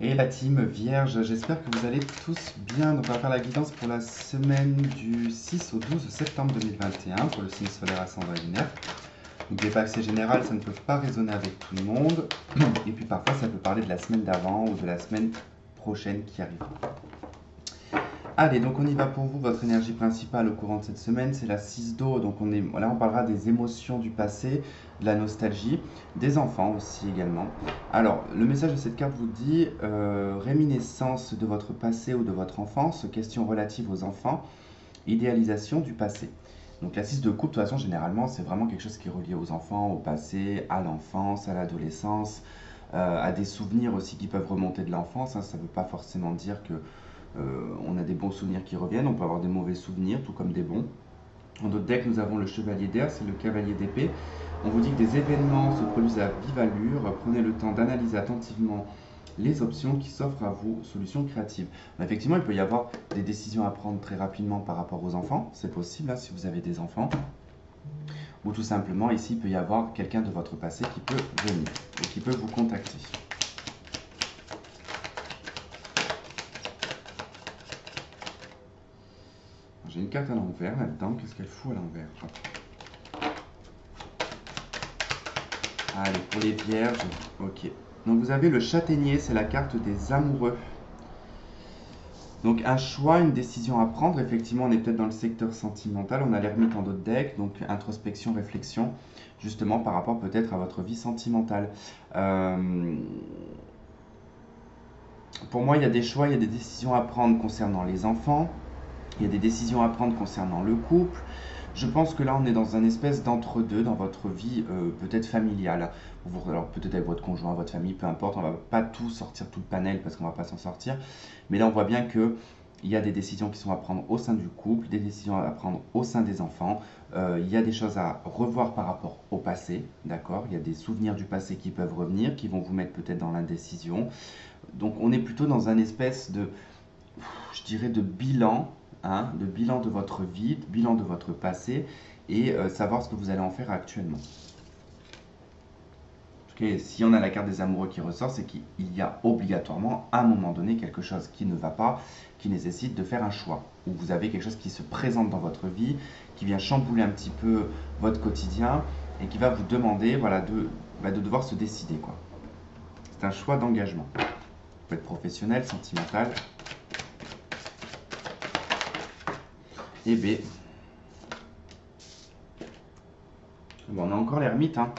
Et la team Vierge, j'espère que vous allez tous bien. Donc on va faire la guidance pour la semaine du 6 au 12 septembre 2021 pour le signe solaire ascendant et lunaire. N'oubliez pas que c'est général, ça ne peut pas résonner avec tout le monde. Et puis parfois ça peut parler de la semaine d'avant ou de la semaine prochaine qui arrive. Allez, donc on y va pour vous. Votre énergie principale au courant de cette semaine, c'est la 6 d'eau. Donc là, on parlera des émotions du passé, de la nostalgie, des enfants aussi également. Alors, le message de cette carte vous dit réminiscence de votre passé ou de votre enfance, questions relatives aux enfants, idéalisation du passé. Donc la 6 de coupe, de toute façon, généralement, c'est vraiment quelque chose qui est relié aux enfants, au passé, à l'enfance, à l'adolescence, à des souvenirs aussi qui peuvent remonter de l'enfance. Hein. Ça ne veut pas forcément dire que on a des bons souvenirs qui reviennent, on peut avoir des mauvais souvenirs, tout comme des bons. En d'autres decks, nous avons le chevalier d'air, c'est le cavalier d'épée. On vous dit que des événements se produisent à vive allure. Prenez le temps d'analyser attentivement les options qui s'offrent à vous, solutions créatives. Mais effectivement, il peut y avoir des décisions à prendre très rapidement par rapport aux enfants. C'est possible, hein, si vous avez des enfants. Ou tout simplement, ici, il peut y avoir quelqu'un de votre passé qui peut venir et qui peut vous contacter. J'ai une carte à l'envers là-dedans. Qu'est-ce qu'elle fout à l'envers? Allez, pour les vierges. Ok. Donc vous avez le châtaignier, c'est la carte des amoureux. Donc un choix, une décision à prendre. Effectivement, on est peut-être dans le secteur sentimental. On a l'ermite en d'autres decks. Donc introspection, réflexion. Justement par rapport peut-être à votre vie sentimentale. Pour moi, il y a des choix, il y a des décisions à prendre concernant les enfants. Il y a des décisions à prendre concernant le couple. Je pense que là, on est dans un espèce d'entre-deux dans votre vie peut-être familiale. Alors peut-être avec votre conjoint, votre famille, peu importe. On ne va pas tout sortir, tout le panel, parce qu'on ne va pas s'en sortir. Mais là, on voit bien que il y a des décisions qui sont à prendre au sein du couple, des décisions à prendre au sein des enfants. Il y a des choses à revoir par rapport au passé, d'accord? Il y a des souvenirs du passé qui peuvent revenir, qui vont vous mettre peut-être dans l'indécision. Donc on est plutôt dans un espèce de, je dirais, de bilan, hein, de bilan de votre vie, de bilan de votre passé, et savoir ce que vous allez en faire actuellement. Okay, si on a la carte des amoureux qui ressort, c'est qu'il y a obligatoirement à un moment donné quelque chose qui ne va pas, qui nécessite de faire un choix. Ou vous avez quelque chose qui se présente dans votre vie, qui vient chambouler un petit peu votre quotidien et qui va vous demander voilà, de devoir se décider, quoi. C'est un choix d'engagement. Ça peut être professionnel, sentimental. Et B. Bon, on a encore l'ermite, hein.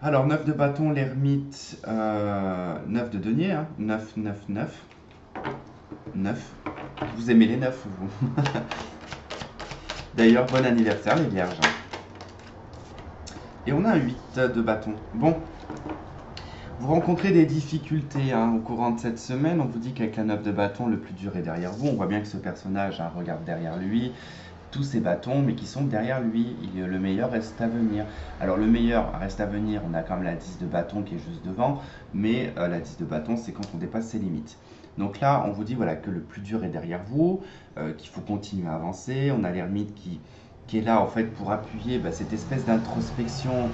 Alors, 9 de bâton, l'ermite, 9 de denier, hein. 9, 9, 9. 9. Vous aimez les 9, vous. D'ailleurs, bon anniversaire, les vierges. Et on a un 8 de bâton. Bon, vous rencontrez des difficultés hein, au courant de cette semaine. On vous dit qu'avec la 9 de bâton, le plus dur est derrière vous. On voit bien que ce personnage hein, regarde derrière lui tous ces bâtons, mais qui sont derrière lui. Le meilleur reste à venir. Alors le meilleur reste à venir, on a quand même la 10 de bâton qui est juste devant, mais la 10 de bâton, c'est quand on dépasse ses limites. Donc là, on vous dit voilà, que le plus dur est derrière vous, qu'il faut continuer à avancer. On a l'ermite qui est là en fait pour appuyer cette espèce d'introspection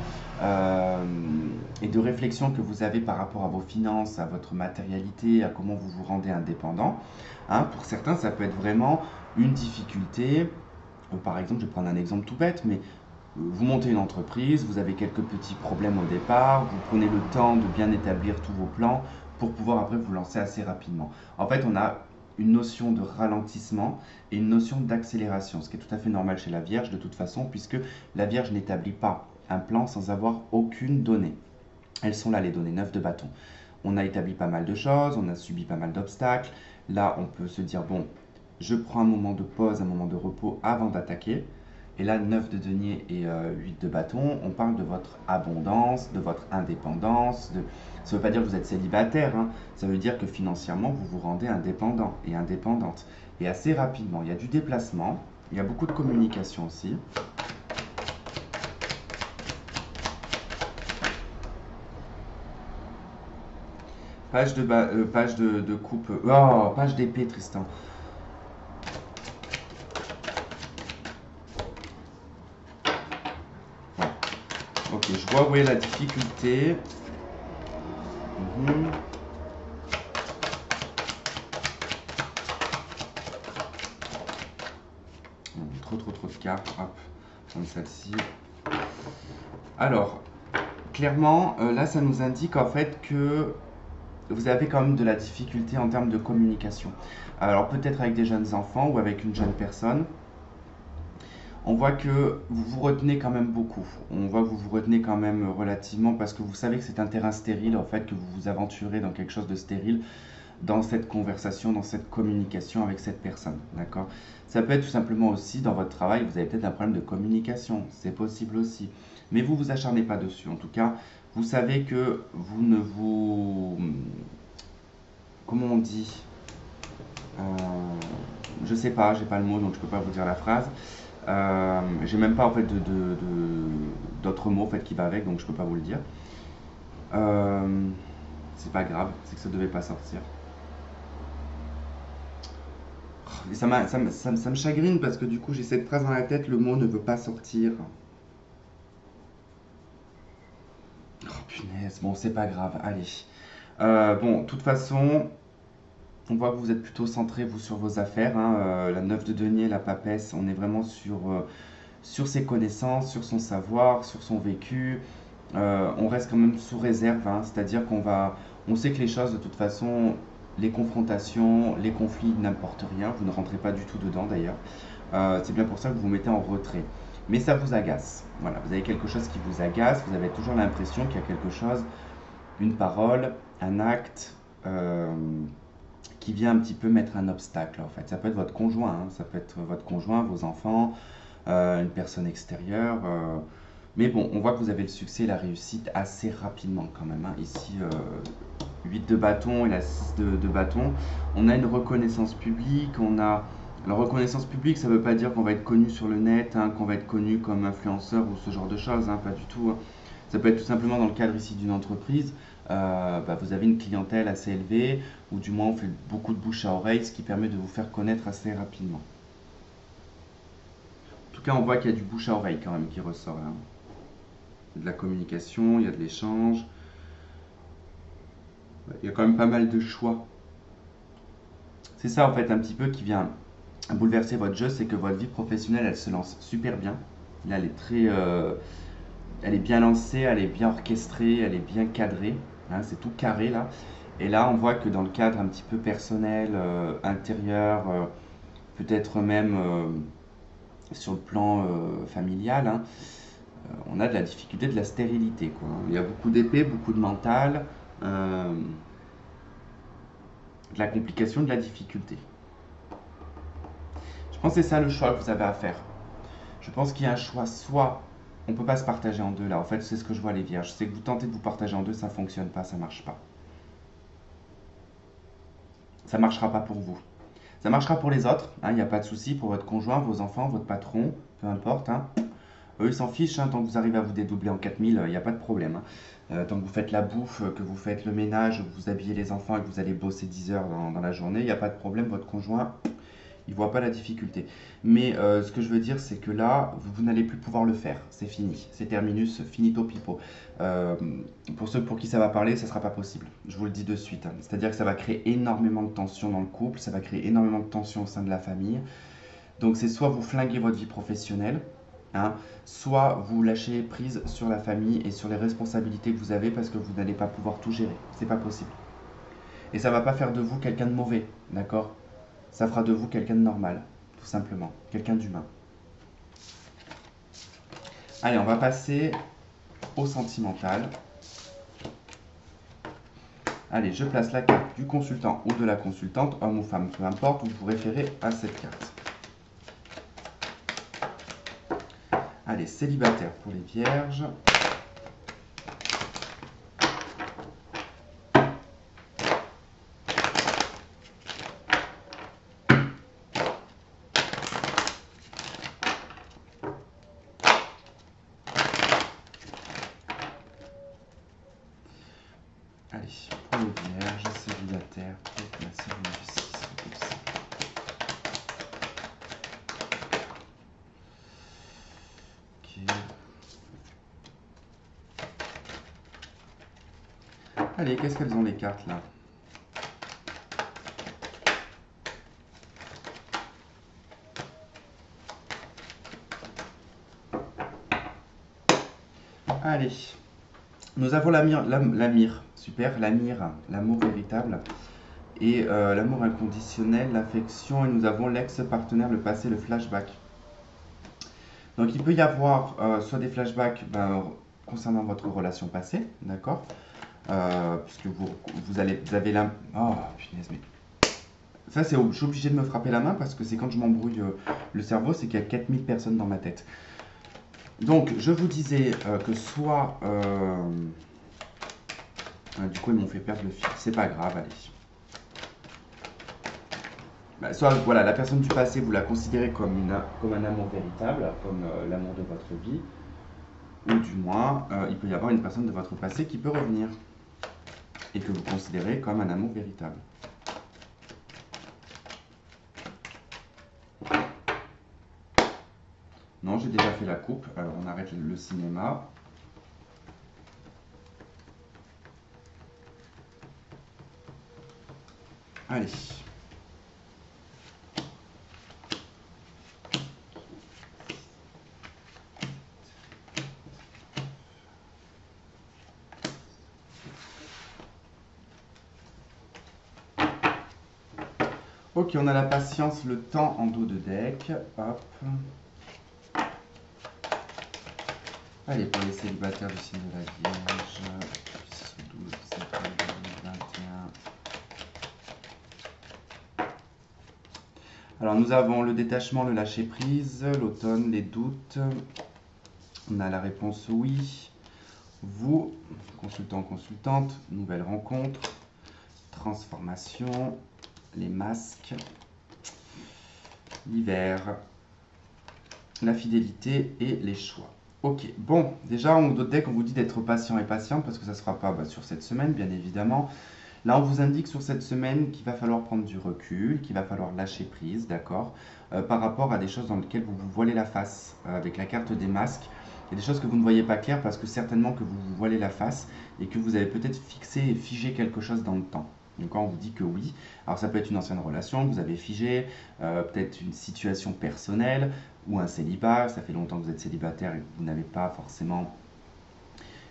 et de réflexion que vous avez par rapport à vos finances, à votre matérialité, à comment vous vous rendez indépendant. Hein, pour certains, ça peut être vraiment une difficulté. Par exemple, je vais prendre un exemple tout bête, mais vous montez une entreprise, vous avez quelques petits problèmes au départ, vous prenez le temps de bien établir tous vos plans pour pouvoir après vous lancer assez rapidement. En fait, on a une notion de ralentissement et une notion d'accélération, ce qui est tout à fait normal chez la Vierge de toute façon, puisque la Vierge n'établit pas un plan sans avoir aucune donnée. Elles sont là les données, 9 de bâton. On a établi pas mal de choses, on a subi pas mal d'obstacles. Là, on peut se dire, bon, je prends un moment de pause, un moment de repos avant d'attaquer. Et là, 9 de denier et 8 de bâton, on parle de votre abondance, de votre indépendance. Ça ne veut pas dire que vous êtes célibataire, hein. Ça veut dire que financièrement, vous vous rendez indépendant et indépendante. Et assez rapidement, il y a du déplacement, il y a beaucoup de communication aussi. Page de coupe. Oh, page d'épée, Tristan. Ouais. Ok, je vois où est la difficulté. Mhm. cas. Hop, comme celle-ci. Alors, clairement, là, ça nous indique en fait que vous avez quand même de la difficulté en termes de communication. Alors, peut-être avec des jeunes enfants ou avec une jeune personne. On voit que vous vous retenez quand même beaucoup. On voit que vous vous retenez quand même relativement parce que vous savez que c'est un terrain stérile, en fait, que vous vous aventurez dans quelque chose de stérile dans cette conversation, dans cette communication avec cette personne. D'accord? Ça peut être tout simplement aussi dans votre travail, vous avez peut-être un problème de communication. C'est possible aussi. Mais vous vous acharnez pas dessus. En tout cas, vous savez que vous ne vous. Comment on dit Je sais pas, j'ai pas le mot donc je peux pas vous dire la phrase. J'ai même pas en fait d'autres mots en fait qui va avec donc je peux pas vous le dire. C'est pas grave, c'est que ça devait pas sortir. Et ça me chagrine parce que du coup j'ai cette phrase dans la tête, le mot ne veut pas sortir. Oh punaise, bon c'est pas grave, allez. Bon, de toute façon, on voit que vous êtes plutôt centré vous sur vos affaires, hein. La 9 de denier, la papesse, on est vraiment sur ses connaissances, sur son savoir, sur son vécu. On reste quand même sous réserve, hein, c'est-à-dire on sait que les choses de toute façon, les confrontations, les conflits n'importe rien, vous ne rentrez pas du tout dedans d'ailleurs. C'est bien pour ça que vous vous mettez en retrait. Mais ça vous agace. Voilà, vous avez quelque chose qui vous agace, vous avez toujours l'impression qu'il y a quelque chose, une parole, un acte qui vient un petit peu mettre un obstacle en fait. Ça peut être votre conjoint, hein, ça peut être votre conjoint, vos enfants, une personne extérieure. Mais bon, on voit que vous avez le succès et la réussite assez rapidement quand même, hein. Ici, 8 de bâton et la 6 de bâton. On a une reconnaissance publique, on a... La reconnaissance publique, ça ne veut pas dire qu'on va être connu sur le net, hein, qu'on va être connu comme influenceur ou ce genre de choses, hein, pas du tout, hein. Ça peut être tout simplement dans le cadre ici d'une entreprise. Vous avez une clientèle assez élevée, ou du moins on fait beaucoup de bouche à oreille, ce qui permet de vous faire connaître assez rapidement. En tout cas, on voit qu'il y a du bouche à oreille quand même qui ressort là. Il y a de la communication, il y a de l'échange. Il y a quand même pas mal de choix. C'est ça en fait un petit peu qui vient bouleverser votre jeu, c'est que votre vie professionnelle elle se lance super bien. Là elle est bien lancée, elle est bien orchestrée, elle est bien cadrée, hein, c'est tout carré là. Et là on voit que dans le cadre un petit peu personnel, intérieur, peut-être même sur le plan familial, hein, on a de la difficulté, de la stérilité, quoi. Il y a beaucoup d'épée, beaucoup de mental, de la complication, de la difficulté. Je pense que c'est ça le choix que vous avez à faire. Je pense qu'il y a un choix, soit on ne peut pas se partager en deux là, en fait c'est ce que je vois les vierges, c'est que vous tentez de vous partager en deux, ça ne fonctionne pas, ça ne marche pas. Ça ne marchera pas pour vous. Ça marchera pour les autres, il n'y a pas de souci, pour votre conjoint, vos enfants, votre patron, peu importe, hein. Eux, ils s'en fichent, hein, tant que vous arrivez à vous dédoubler en 4000, il n'y a pas de problème, hein. Tant que vous faites la bouffe, que vous faites le ménage, que vous habillez les enfants et que vous allez bosser 10 heures dans la journée, il n'y a pas de problème, votre conjoint, il ne voit pas la difficulté. Mais ce que je veux dire, c'est que là, vous n'allez plus pouvoir le faire. C'est fini. C'est terminus, finito pipo. Pour ceux pour qui ça va parler, ça ne sera pas possible. Je vous le dis de suite, hein. C'est-à-dire que ça va créer énormément de tensions dans le couple, ça va créer énormément de tensions au sein de la famille. Donc c'est soit vous flinguez votre vie professionnelle, hein, soit vous lâchez prise sur la famille et sur les responsabilités que vous avez parce que vous n'allez pas pouvoir tout gérer. C'est pas possible. Et ça ne va pas faire de vous quelqu'un de mauvais, d'accord? Ça fera de vous quelqu'un de normal, tout simplement, quelqu'un d'humain. Allez, on va passer au sentimental. Allez, je place la carte du consultant ou de la consultante, homme ou femme, peu importe, vous vous référez à cette carte. Allez, célibataire pour les vierges. Allez, pour les vierges, célibataire, pour la série du 6. Ok. Allez, qu'est-ce qu'elles ont les cartes là? Allez, nous avons super, l'amir, l'amour véritable, et l'amour inconditionnel, l'affection, et nous avons l'ex-partenaire, le passé, le flashback. Donc il peut y avoir soit des flashbacks concernant votre relation passée, d'accord, puisque vous avez la... Oh, punaise, mais... Ça, je suis obligé de me frapper la main parce que c'est quand je m'embrouille le cerveau, c'est qu'il y a 4000 personnes dans ma tête. Donc, je vous disais que soit... du coup, ils m'ont fait perdre le fil. C'est pas grave, allez. Soit, voilà, la personne du passé, vous la considérez comme un amour véritable, comme l'amour de votre vie. Ou du moins, il peut y avoir une personne de votre passé qui peut revenir. Et que vous considérez comme un amour véritable. Non, j'ai déjà fait la coupe. Alors, on arrête le cinéma. Allez. Ok, on a la patience, le temps en dos de deck. Hop. Allez, pour les célibataires du signe de la Vierge. 12 septembre 2021. Alors, nous avons le détachement, le lâcher-prise, l'automne, les doutes. On a la réponse oui. Vous, consultant, consultante, nouvelle rencontre, transformation, les masques, l'hiver, la fidélité et les choix. Ok, bon, déjà en d'autres decks, on vous dit d'être patient et patiente parce que ça ne sera pas sur cette semaine, bien évidemment. Là, on vous indique sur cette semaine qu'il va falloir prendre du recul, qu'il va falloir lâcher prise, d'accord, par rapport à des choses dans lesquelles vous vous voilez la face. Avec la carte des masques, il y a des choses que vous ne voyez pas claires parce que certainement que vous vous voilez la face et que vous avez peut-être fixé et figé quelque chose dans le temps. Donc quand on vous dit que oui, alors ça peut être une ancienne relation que vous avez figée, peut-être une situation personnelle ou un célibat, ça fait longtemps que vous êtes célibataire et que vous n'avez pas forcément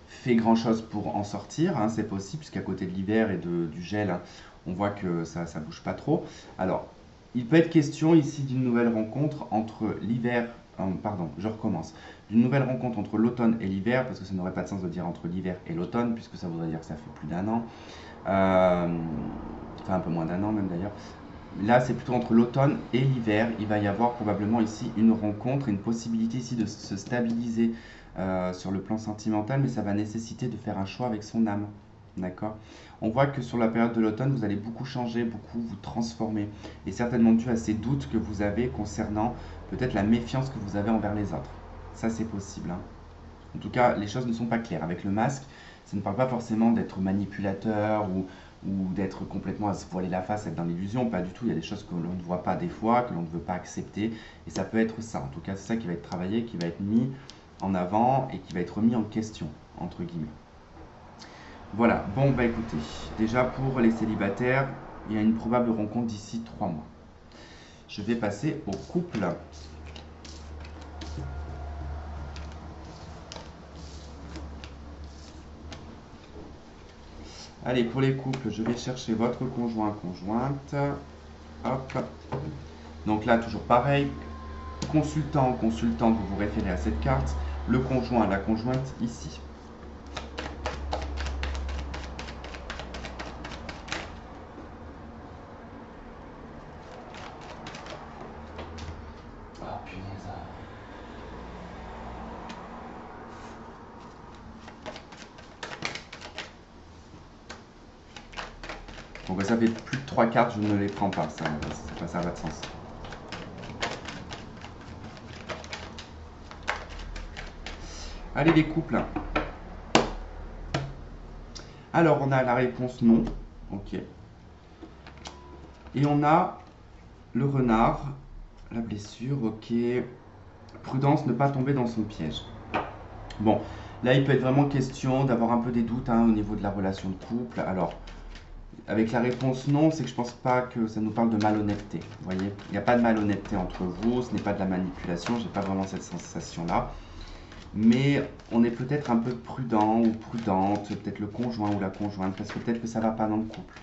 fait grand chose pour en sortir, hein, c'est possible, puisqu'à côté de l'hiver et du gel, hein, on voit que ça ne bouge pas trop. Alors, il peut être question ici d'une nouvelle rencontre entre l'hiver, pardon, je recommence, d'une nouvelle rencontre entre l'automne et l'hiver, parce que ça n'aurait pas de sens de dire entre l'hiver et l'automne, puisque ça voudrait dire que ça fait plus d'un an, enfin un peu moins d'un an même d'ailleurs. Là, c'est plutôt entre l'automne et l'hiver. Il va y avoir probablement ici une rencontre, une possibilité ici de se stabiliser sur le plan sentimental, mais ça va nécessiter de faire un choix avec son âme. D'accord? On voit que sur la période de l'automne, vous allez beaucoup changer, beaucoup vous transformer. Et certainement dû à ces doutes que vous avez concernant peut-être la méfiance que vous avez envers les autres. Ça, c'est possible, hein. En tout cas, les choses ne sont pas claires. Avec le masque, ça ne parle pas forcément d'être manipulateur ou d'être complètement à se voiler la face, être dans l'illusion. Pas du tout. Il y a des choses que l'on ne voit pas des fois, que l'on ne veut pas accepter. Et ça peut être ça. En tout cas, c'est ça qui va être travaillé, qui va être mis en avant et qui va être remis en question, entre guillemets. Voilà. Bon, bah écoutez, déjà pour les célibataires, il y a une probable rencontre d'ici 3 mois. Je vais passer au couple. Allez, pour les couples, je vais chercher votre conjoint, conjointe. Hop. Donc là, toujours pareil. Consultant, consultante, vous vous référez à cette carte. Le conjoint, la conjointe, ici. Oh, punaise. Bon, bah, ça fait plus de 3 cartes, je ne les prends pas, ça n'a pas de sens. Allez, les couples. Alors, on a la réponse non. Ok. Et on a le renard, la blessure, ok. Prudence, ne pas tomber dans son piège. Bon, là, il peut être vraiment question d'avoir un peu des doutes au niveau de la relation de couple. Alors, avec la réponse non, c'est que je pense pas que ça nous parle de malhonnêteté. Vous voyez, il n'y a pas de malhonnêteté entre vous, ce n'est pas de la manipulation, j'ai pas vraiment cette sensation-là. mais on est peut-être un peu prudent ou prudente, peut-être le conjoint ou la conjointe, parce que peut-être que ça va pas dans le couple.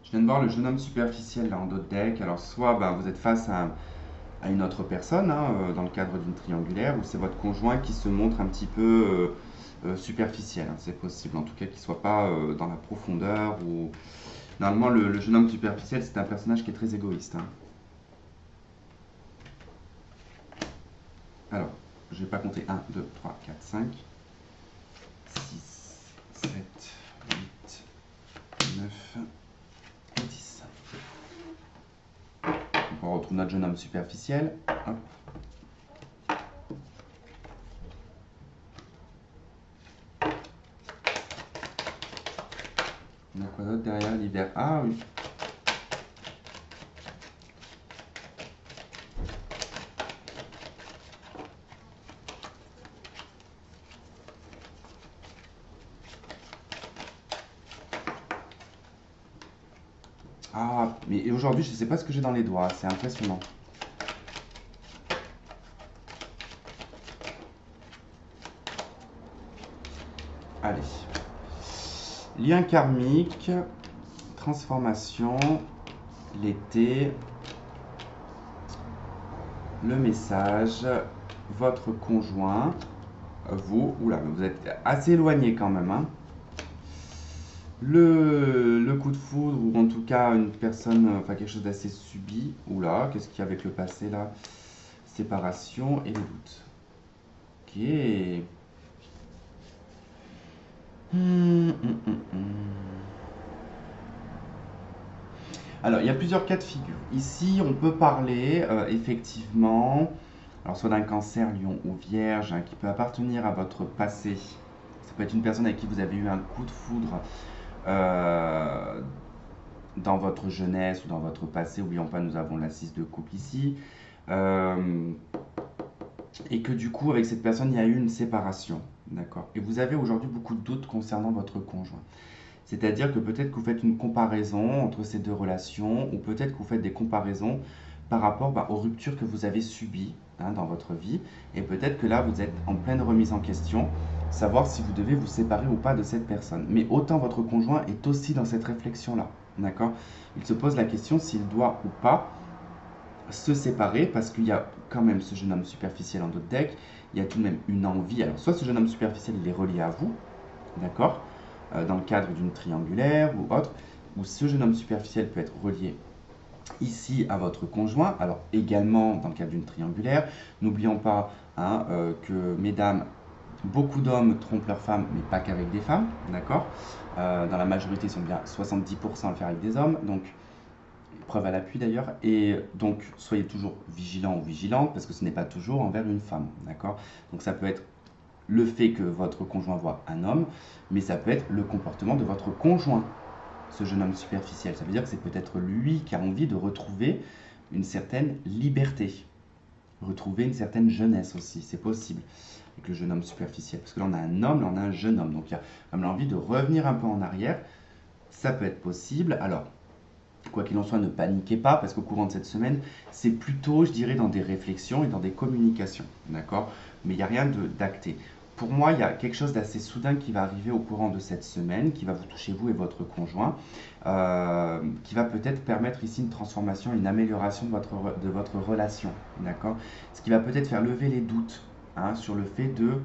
Je viens de voir le jeune homme superficiel là en dos de deck. Alors soit vous êtes face à une autre personne hein, dans le cadre d'une triangulaire, ou c'est votre conjoint qui se montre un petit peu superficiel. Hein, c'est possible, en tout cas qu'il ne soit pas dans la profondeur. Ou normalement le jeune homme superficiel c'est un personnage qui est très égoïste. Hein. Alors, je vais pas compter 1, 2, 3, 4, 5, 6, 7, 8, 9 et 10. Donc on retrouve notre jeune homme superficiel. Hop. On a quoi d'autre derrière l'hiver? Ah oui. Ah, mais aujourd'hui, je ne sais pas ce que j'ai dans les doigts. C'est impressionnant. Allez. Lien karmique, transformation, l'été, le message, votre conjoint, vous, oula, vous êtes assez éloigné quand même, hein. Le coup de foudre, ou en tout cas une personne, enfin quelque chose d'assez subi, oula, qu'est-ce qu'il y a avec le passé là? Séparation et le doute. Ok. Alors, il y a plusieurs cas de figure. Ici, on peut parler effectivement, alors soit d'un cancer, lion ou vierge, hein, qui peut appartenir à votre passé. Ça peut être une personne avec qui vous avez eu un coup de foudre euh, dans votre jeunesse ou dans votre passé. N'oublions pas, nous avons la 6 de coupe ici. Euh, et que du coup, avec cette personne, il y a eu une séparation. D'accord. Et vous avez aujourd'hui beaucoup de doutes concernant votre conjoint. C'est-à-dire que peut-être que vous faites une comparaison entre ces deux relations, ou peut-être que vous faites des comparaisons par rapport aux ruptures que vous avez subies hein, dans votre vie, et peut-être que là, vous êtes en pleine remise en question, savoir si vous devez vous séparer ou pas de cette personne. Mais autant votre conjoint est aussi dans cette réflexion-là, d'accord? Il se pose la question s'il doit ou pas se séparer, parce qu'il y a quand même ce jeune homme superficiel en dos de deck, il y a tout de même une envie. Alors, soit ce jeune homme superficiel, il est relié à vous, d'accord, dans le cadre d'une triangulaire ou autre, ou ce jeune homme superficiel peut être relié ici à votre conjoint, alors également dans le cadre d'une triangulaire. N'oublions pas hein, que, mesdames, beaucoup d'hommes trompent leurs femmes, mais pas qu'avec des femmes, d'accord. Dans la majorité, ils sont bien 70% à le faire avec des hommes, donc preuve à l'appui d'ailleurs, et donc soyez toujours vigilant ou vigilante, parce que ce n'est pas toujours envers une femme, d'accord. Donc ça peut être le fait que votre conjoint voit un homme, mais ça peut être le comportement de votre conjoint, ce jeune homme superficiel. Ça veut dire que c'est peut-être lui qui a envie de retrouver une certaine liberté, retrouver une certaine jeunesse aussi, c'est possible, avec le jeune homme superficiel. Parce que là on a un homme, là on a un jeune homme, donc il y a comme l'envie de revenir un peu en arrière, ça peut être possible. Alors, quoi qu'il en soit, ne paniquez pas, parce qu'au courant de cette semaine, c'est plutôt, je dirais, dans des réflexions et dans des communications, d'accord? Mais il n'y a rien d'acté. Pour moi, il y a quelque chose d'assez soudain qui va arriver au courant de cette semaine, qui va vous toucher vous et votre conjoint, qui va peut-être permettre ici une transformation, une amélioration de votre relation, d'accord? Ce qui va peut-être faire lever les doutes hein, sur le fait de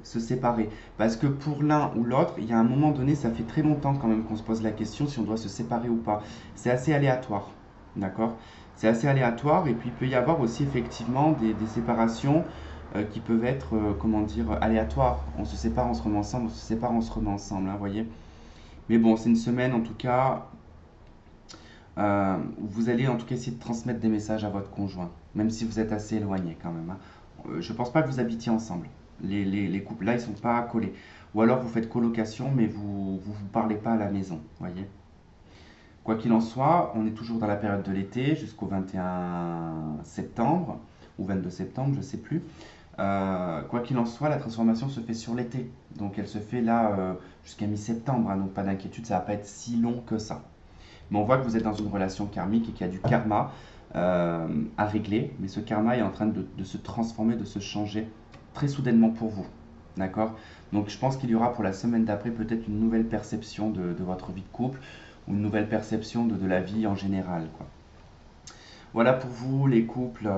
se séparer. Parce que pour l'un ou l'autre, il y a un moment donné, ça fait très longtemps quand même qu'on se pose la question si on doit se séparer ou pas. C'est assez aléatoire, d'accord? C'est assez aléatoire et puis il peut y avoir aussi effectivement des séparations qui peuvent être, comment dire, aléatoires. On se sépare, on se remet ensemble, on se sépare, on se remet ensemble, hein, vous voyez? Mais bon, c'est une semaine en tout cas où vous allez en tout cas essayer de transmettre des messages à votre conjoint, même si vous êtes assez éloigné quand même. Hein. Je pense pas que vous habitiez ensemble. Les couples là, ils sont pas collés. Ou alors vous faites colocation, mais vous parlez pas à la maison, voyez. Quoi qu'il en soit, on est toujours dans la période de l'été jusqu'au 21 septembre ou 22 septembre, je sais plus. Quoi qu'il en soit, la transformation se fait sur l'été. Donc elle se fait là jusqu'à mi-septembre, hein, donc pas d'inquiétude, ça va pas être si long que ça. Mais on voit que vous êtes dans une relation karmique et qu'il y a du karma à régler. Mais ce karma est en train de se transformer, de se changer très soudainement pour vous. D'accord? Donc je pense qu'il y aura pour la semaine d'après peut-être une nouvelle perception de votre vie de couple ou une nouvelle perception de la vie en général, quoi. Voilà pour vous les couples.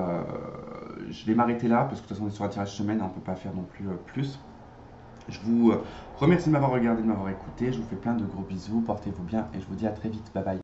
Je vais m'arrêter là parce que de toute façon on est sur un tirage semaine, on ne peut pas faire non plus plus. Je vous remercie de m'avoir regardé, de m'avoir écouté. Je vous fais plein de gros bisous, portez-vous bien et je vous dis à très vite. Bye bye.